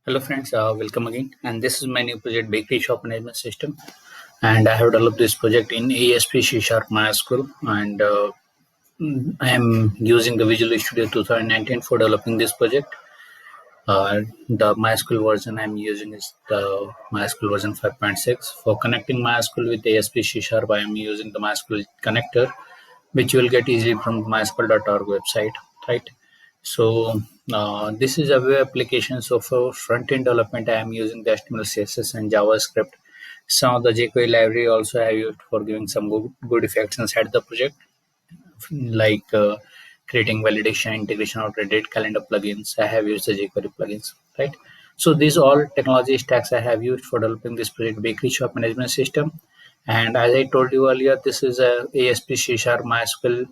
Hello friends, welcome again. And this is my new project, Bakery Shop Management System. And I have developed this project in ASP C Sharp MySQL. And I am using the Visual Studio 2019 for developing this project. The MySQL version I'm using is the MySQL version 5.6. For connecting MySQL with ASP C Sharp, I am using the MySQL connector, which you will get easily from mysql.org website, right? So this is a web application. So for front-end development, I am using the HTML, CSS, and JavaScript. Some of the jQuery library also I have used for giving some good effects inside the project, like creating validation, integration of Reddit calendar plugins. I have used the jQuery plugins, right? So these all technology stacks I have used for developing this project, Bakery Shop Management System. And as I told you earlier, this is a ASP C Sharp MySQL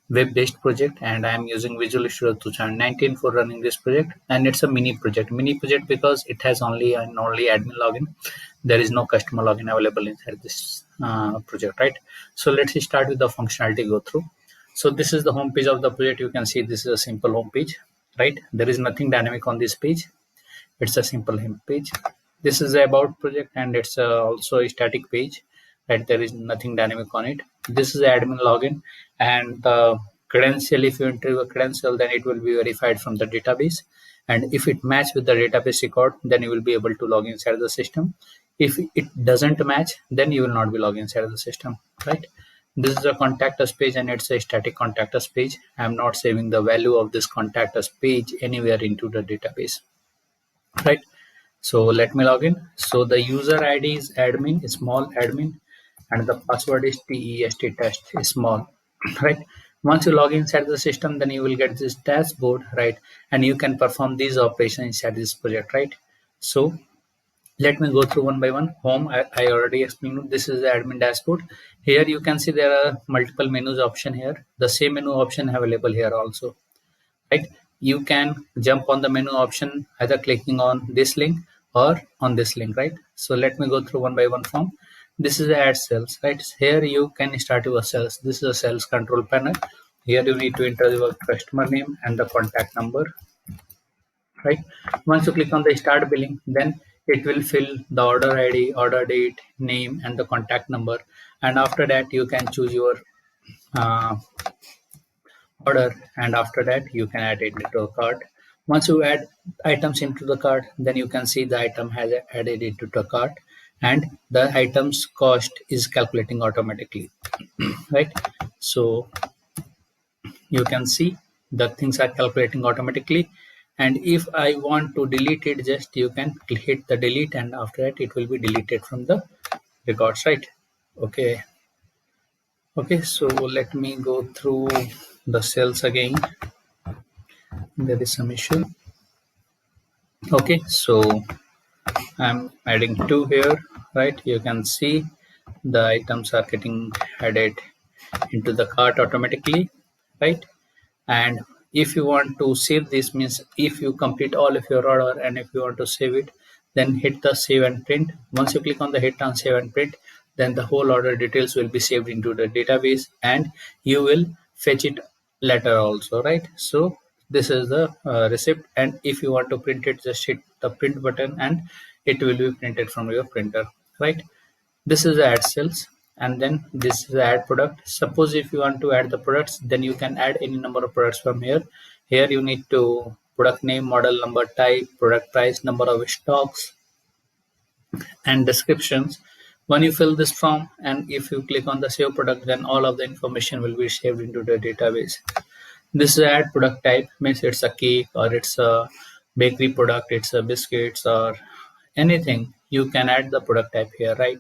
web-based project, and I am using Visual Studio 2019 for running this project. And it's a mini project because it has only admin login. There is no customer login available inside this project, right? So let's start with the functionality go through. So this is the home page of the project. You can see this is a simple home page, right? There is nothing dynamic on this page. It's a simple home page. This is the about project, and it's also a static page, right? There is nothing dynamic on it. This is the admin login, and the credential, if you enter a credential, then it will be verified from the database, and if it match with the database record, then you will be able to log inside the system. If it doesn't match, then you will not be logging inside the system, right? This is a contact us page, and it's a static contact us page. I'm not saving the value of this contact us page anywhere into the database, right? So let me log in. So the user ID is admin, small admin, and the password is test small, right? Once you log inside the system, then you will get this dashboard, right? And you can perform these operations inside this project, right? So let me go through one by one. Home, I already explained. This is the admin dashboard. Here you can see there are multiple menus option here. The same menu option available here also, right? You can jump on the menu option either clicking on this link or on this link, right? So let me go through one by one form. This is the add cells, right? Here you can start your cells. This is a sales control panel. Here you need to enter your customer name and the contact number, right? Once you click on the start billing, then it will fill the order ID, order date, name, and the contact number. And after that, you can choose your uh, order, and after that you can add it into the cart. Once you add items into the cart, then you can see the item has added into the cart, and the item's cost is calculating automatically, right? So you can see the things are calculating automatically, and if I want to delete it, just you can hit the delete, and after that it will be deleted from the records, right? Okay, so let me go through the cells again. There is some issue. Okay, so I'm adding 2 here, right? You can see the items are getting added into the cart automatically, right? And if you want to save this, means if you complete all of your order and if you want to save it, then hit the save and print. Once you click on the hit on save and print, then the whole order details will be saved into the database, and you will fetch it later also, right? So this is the receipt, and if you want to print it, just hit the print button and it will be printed from your printer, right? This is the add cells, and then this is the add product. Suppose if you want to add the products, then you can add any number of products from here. Here you need to product name, model number, type, product price, number of stocks, and descriptions. When you fill this form and if you click on the save product, then all of the information will be saved into the database. This is add product type, means it's a cake or it's a bakery product, it's a biscuits or anything. You can add the product type here, right?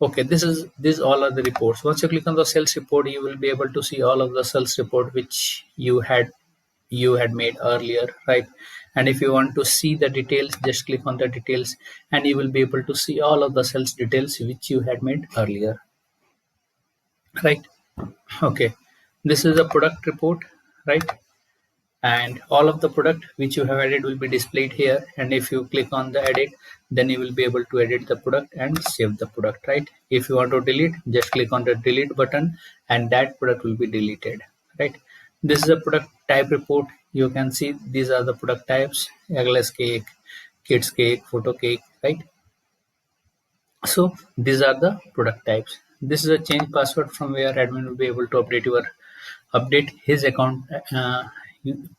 Okay, these all are the reports. Once you click on the sales report, you will be able to see all of the sales report which you had made earlier, right? And if you want to see the details, just click on the details, and you will be able to see all of the sales details which you had made earlier, right? Okay, this is a product report, right? And all of the product which you have added will be displayed here, and if you click on the edit, then you will be able to edit the product and save the product, right? If you want to delete, just click on the delete button and that product will be deleted, right? This is a product type report. You can see these are the product types: eggless cake, kids cake, photo cake, right? So these are the product types. This is a change password from where admin will be able to update his account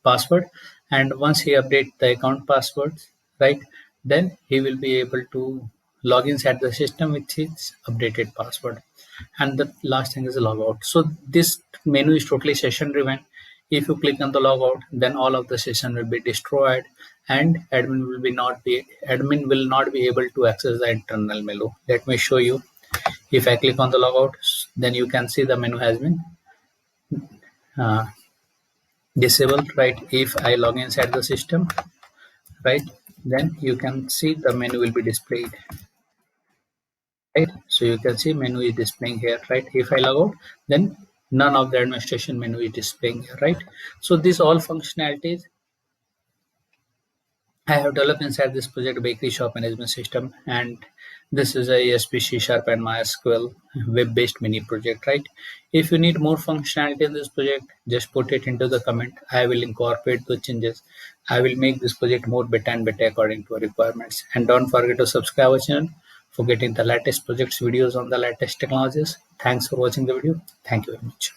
password, and once he update the account passwords, right, then he will be able to log inside the system with his updated password. And the last thing is logout. So this menu is totally session driven. If you click on the logout, then all of the session will be destroyed, and admin will not be able to access the internal menu. Let me show you. If I click on the logout, then you can see the menu has been uh, disabled, right? If I log inside the system, right, then you can see the menu will be displayed, right? So you can see menu is displaying here, right? If I log out, then none of the administration menu is displaying here, right? So these all functionalities I have developed inside this project bakery shop management system, and this is a ASP C Sharp and MySQL web-based mini project, right? If you need more functionality in this project, just put it into the comment. I will incorporate the changes. I will make this project more better and better according to our requirements. And don't forget to subscribe our channel for getting the latest projects videos on the latest technologies. Thanks for watching the video. Thank you very much.